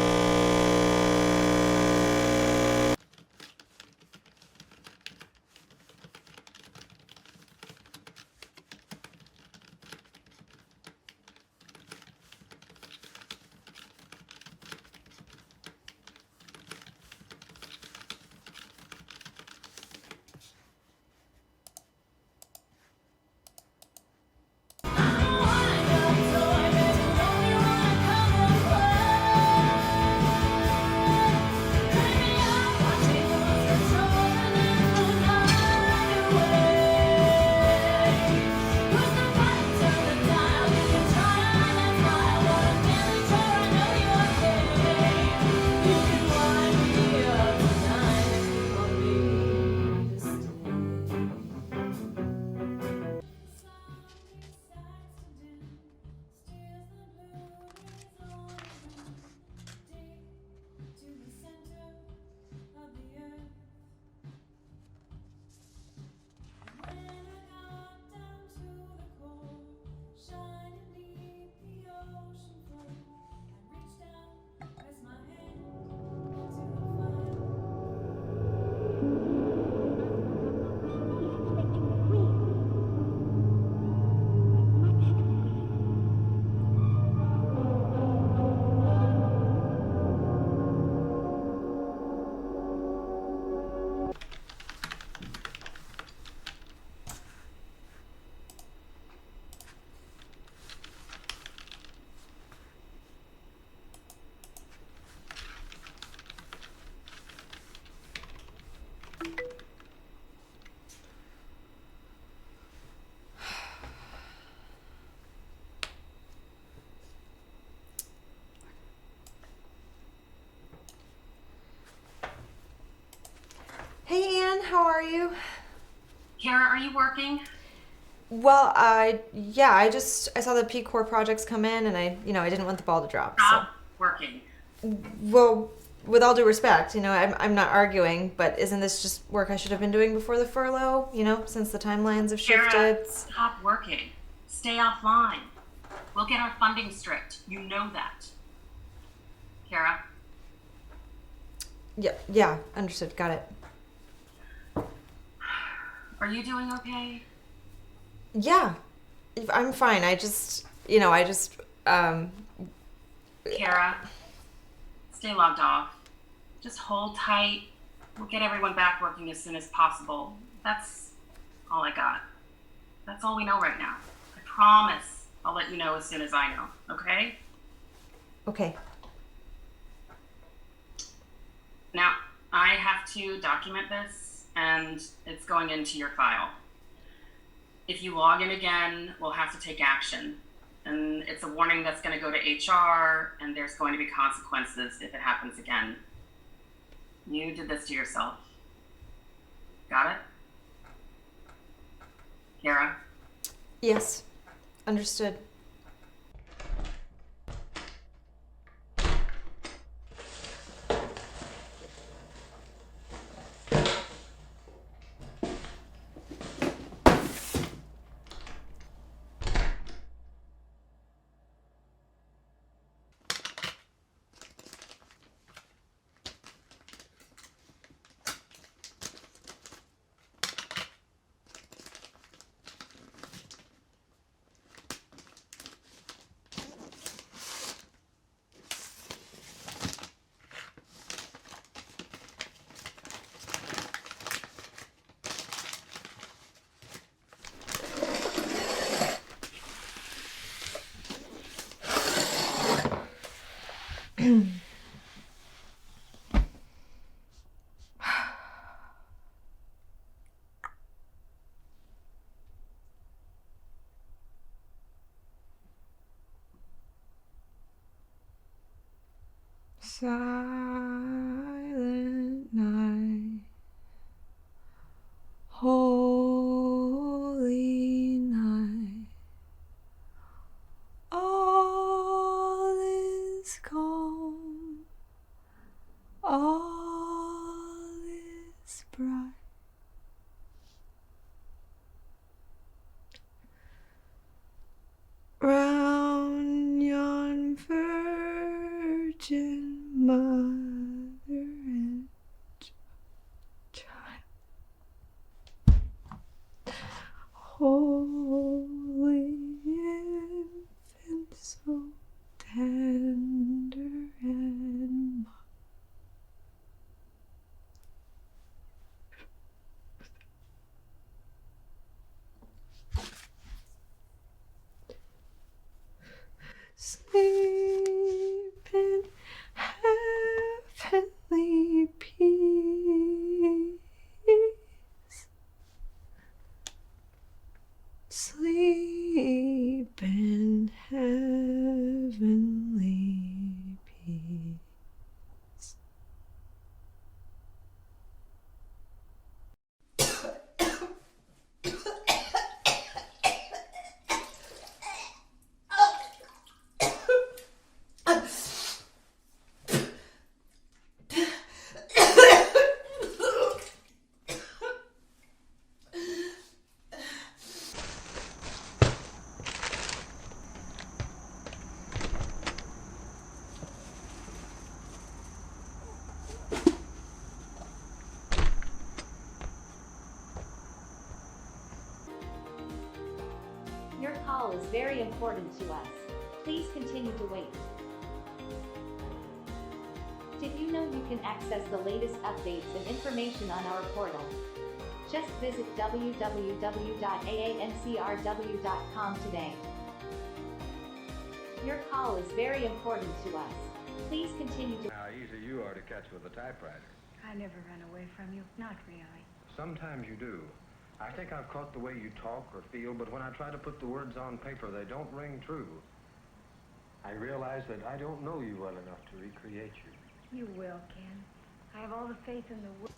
are you? Kara, are you working? Well, yeah, I saw the P Corps projects come in, and I didn't want the ball to drop. Stop working. Well, with all due respect, I'm not arguing, but isn't this just work I should have been doing before the furlough? Since the timelines have shifted. Kara, stop working. Stay offline. We'll get our funding stripped. You know that. Kara? Yeah, understood. Got it. Are you doing okay? Yeah, I'm fine. Kara, stay logged off. Just hold tight. We'll get everyone back working as soon as possible. That's all I got. That's all we know right now. I promise I'll let you know as soon as I know, okay? Okay. Now, I have to document this, and it's going into your file. If you log in again, we'll have to take action. And it's a warning that's going to go to HR, and there's going to be consequences if it happens again. You did this to yourself. Got it? Kara? Yes, understood. Silent night, holy night, all is calm, all is bright. Round yon virgin mother and child, holy infant, so tender and mild. Sleep in heavenly peace. Sleep in heavenly peace. Your call is very important to us. Please continue to wait. Did you know you can access the latest updates and information on our portal? Just visit www.aancrw.com today. Your call is very important to us. Please continue to... How easy you are to catch with a typewriter. I never run away from you. Not really. Sometimes you do. I think I've caught the way you talk or feel, but when I try to put the words on paper, they don't ring true. I realize that I don't know you well enough to recreate you. You will, Ken. I have all the faith in the world.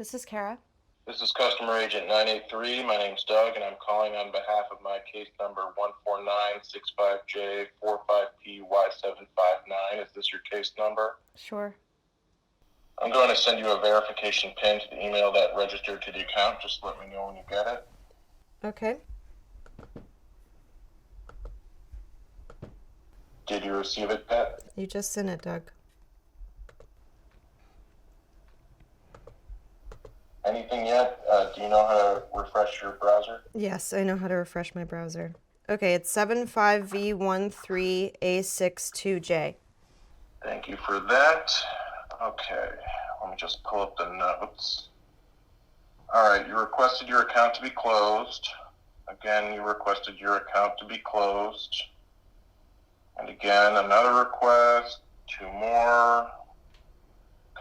This is Kara. This is customer agent 983. My name's Doug, and I'm calling on behalf of my case number 14965J45PY759. Is this your case number? Sure. I'm going to send you a verification pin to the email that registered to the account. Just let me know when you get it. Okay. Did you receive it yet? You just sent it, Doug. Anything yet? Do you know how to refresh your browser? Yes, I know how to refresh my browser. Okay, it's 75V13A62J. Thank you for that. Okay, let me just pull up the notes. All right, you requested your account to be closed. Again, you requested your account to be closed. And again, another request, 2 more.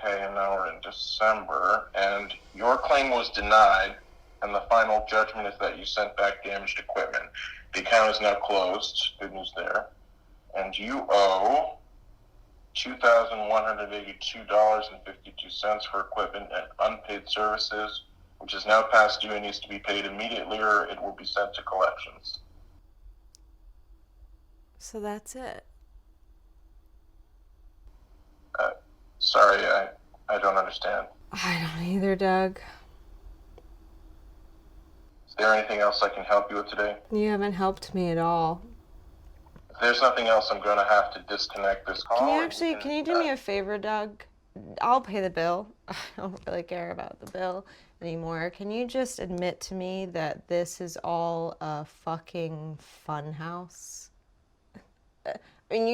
Okay, and now we're in December, and your claim was denied, and the final judgment is that you sent back damaged equipment. The account is now closed. Good news there. And you owe $2,182.52 for equipment and unpaid services, which is now past due and needs to be paid immediately, or it will be sent to collections. So that's it. Sorry, I don't understand. I don't either, Doug. Is there anything else I can help you with today? You haven't helped me at all. If there's nothing else, I'm going to have to disconnect this call. Can you do me a favor, Doug? I'll pay the bill. I don't really care about the bill anymore. Can you just admit to me that this is all a fucking funhouse? I mean,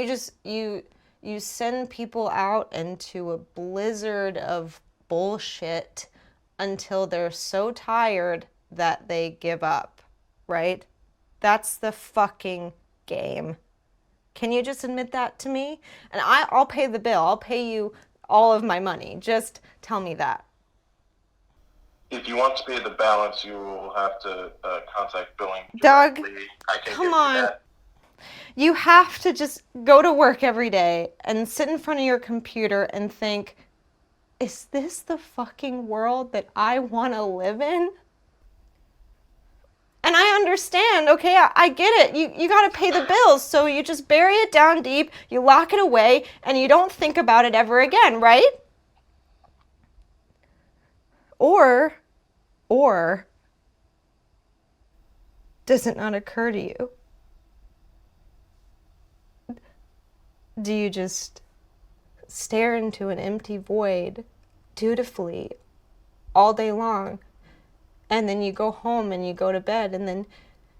you send people out into a blizzard of bullshit until they're so tired that they give up, right? That's the fucking game. Can you just admit that to me? And I'll pay the bill. I'll pay you all of my money. Just tell me that. If you want to pay the balance, you will have to contact billing Doug, directly. I can come give on. you that. You have to just go to work every day and sit in front of your computer and think, is this the fucking world that I want to live in? And I understand, okay, I get it. You got to pay the bills, so you just bury it down deep, you lock it away, and you don't think about it ever again, right? Or does it not occur to you? Do you just stare into an empty void dutifully all day long, and then you go home and you go to bed, and then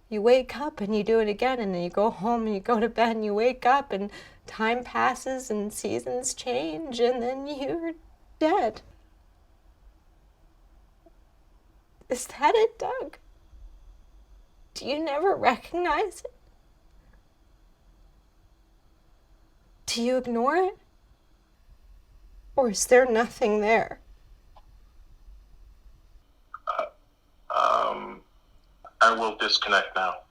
you wake up and you do it again, and then you go home and you go to bed and you wake up, and time passes and seasons change, and then you're dead? Is that it, Doug? Do you never recognize it? Do you ignore it? Or is there nothing there? I will disconnect now.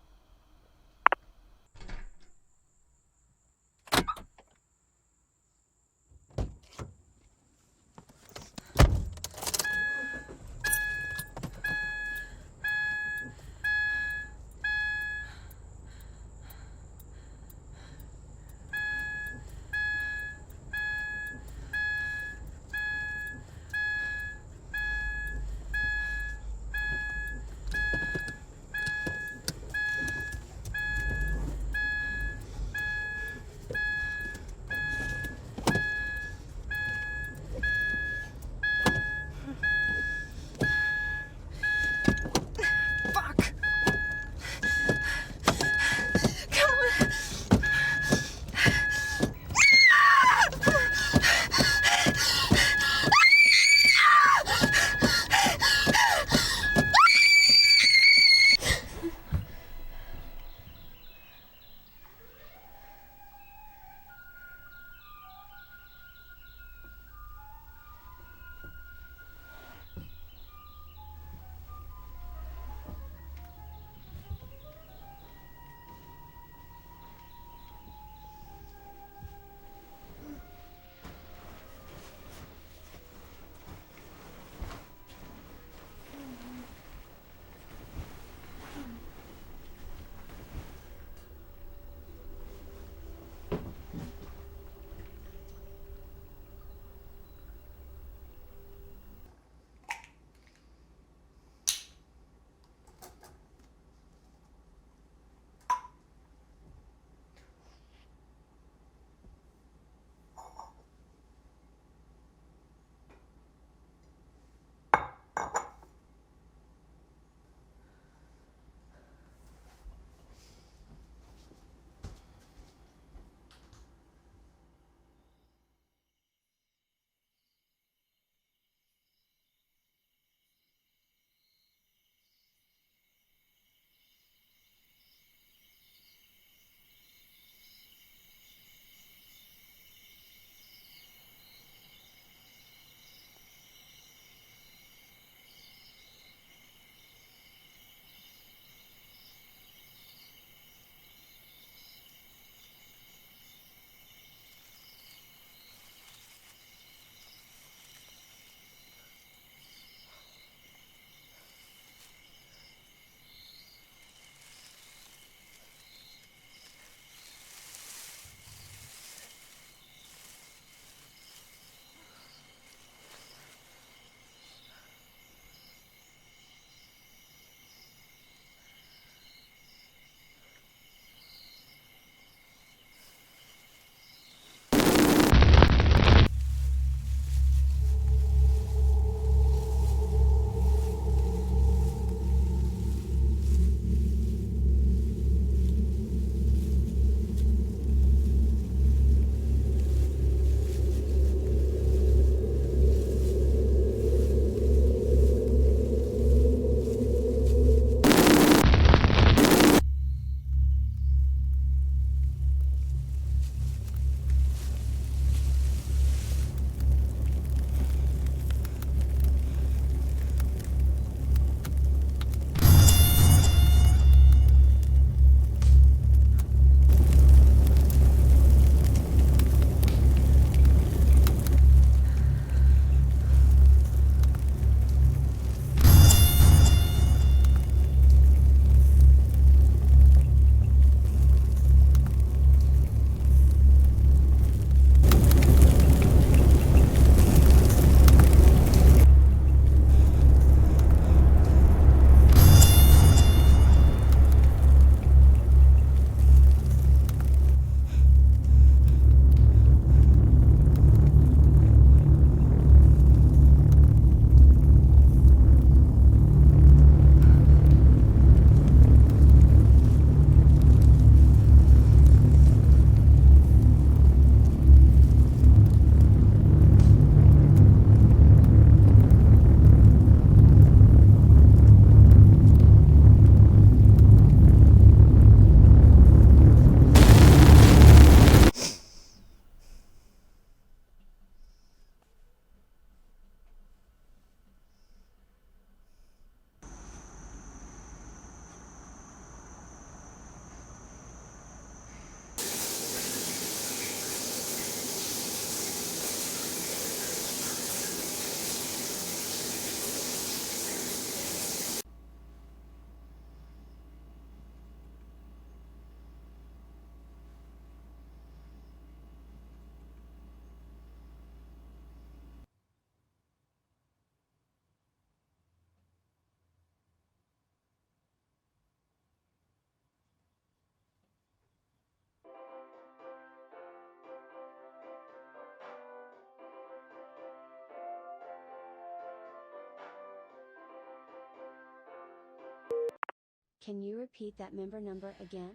Can you repeat that member number again?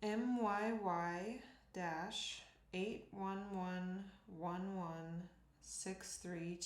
MYY-8111163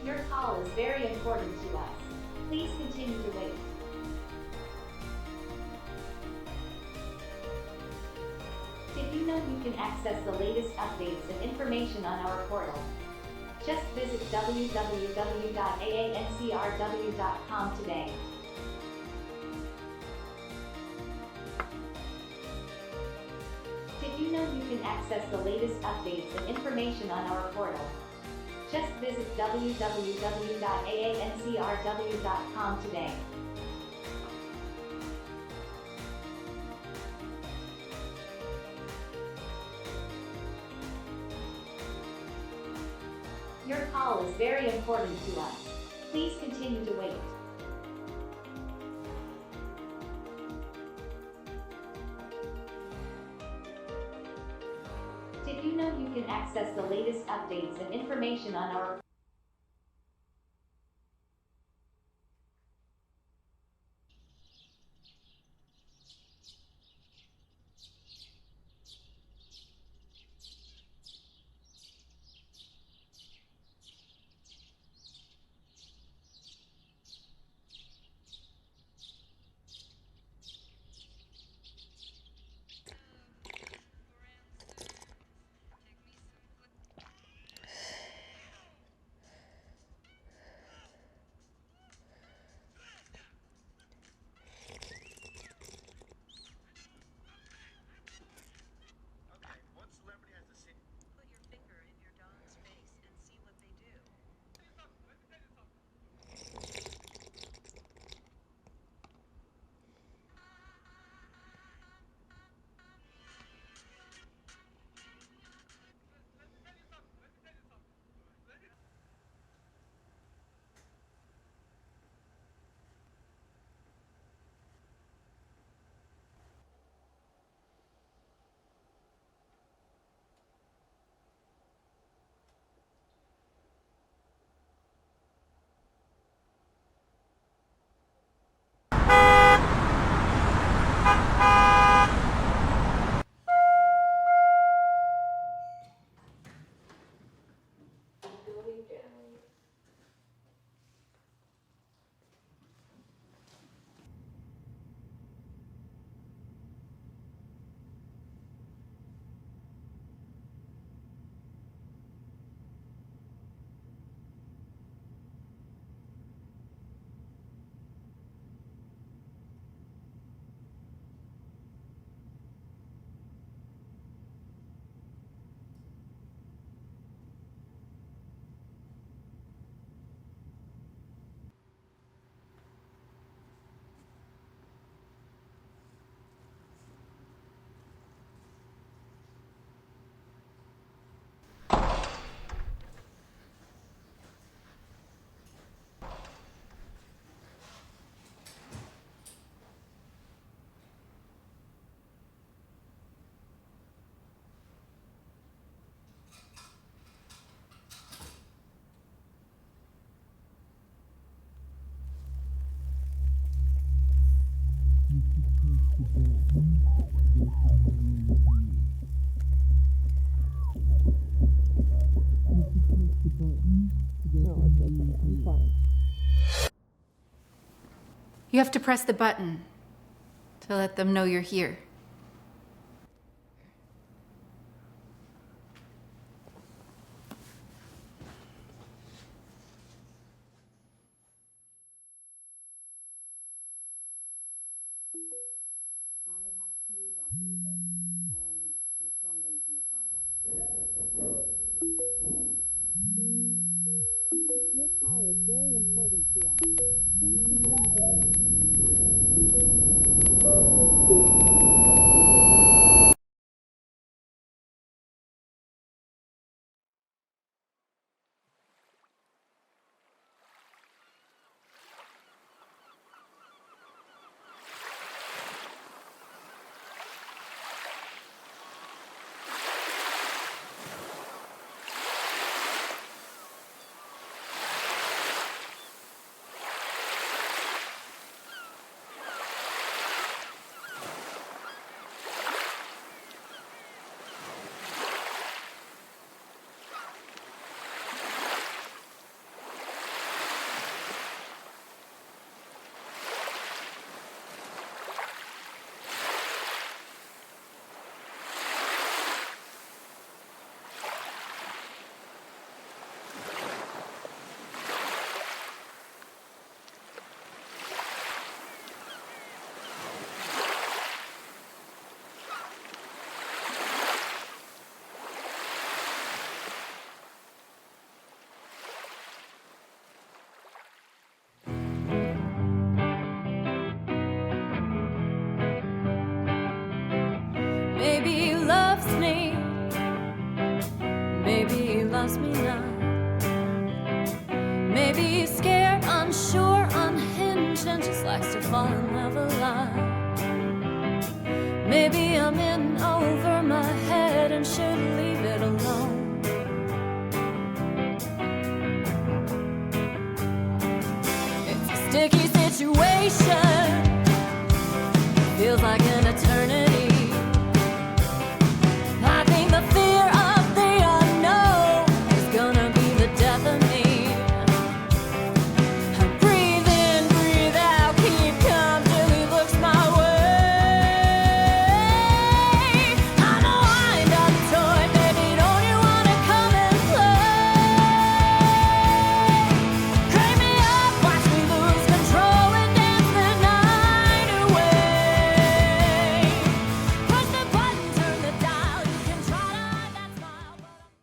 Your call is very important to us. Please continue to wait. Did you know you can access the latest updates and information on our portal? Just visit www.aancrw.com today. Did you know you can access the latest updates and information on our portal? Just visit www.aancrw.com today. Your call is very important to us. Please continue to wait. Did you know you can access the latest updates and information on our You have to press the button to let them know you're here. I have to document this, and it's going into your file. Your call is very important to us. Please continue to Maybe he loves me, maybe he loves me not. Maybe he's scared, unsure, unhinged, and just likes to fall in love a lot. Maybe I'm in over my head and should leave it alone. It's a sticky situation.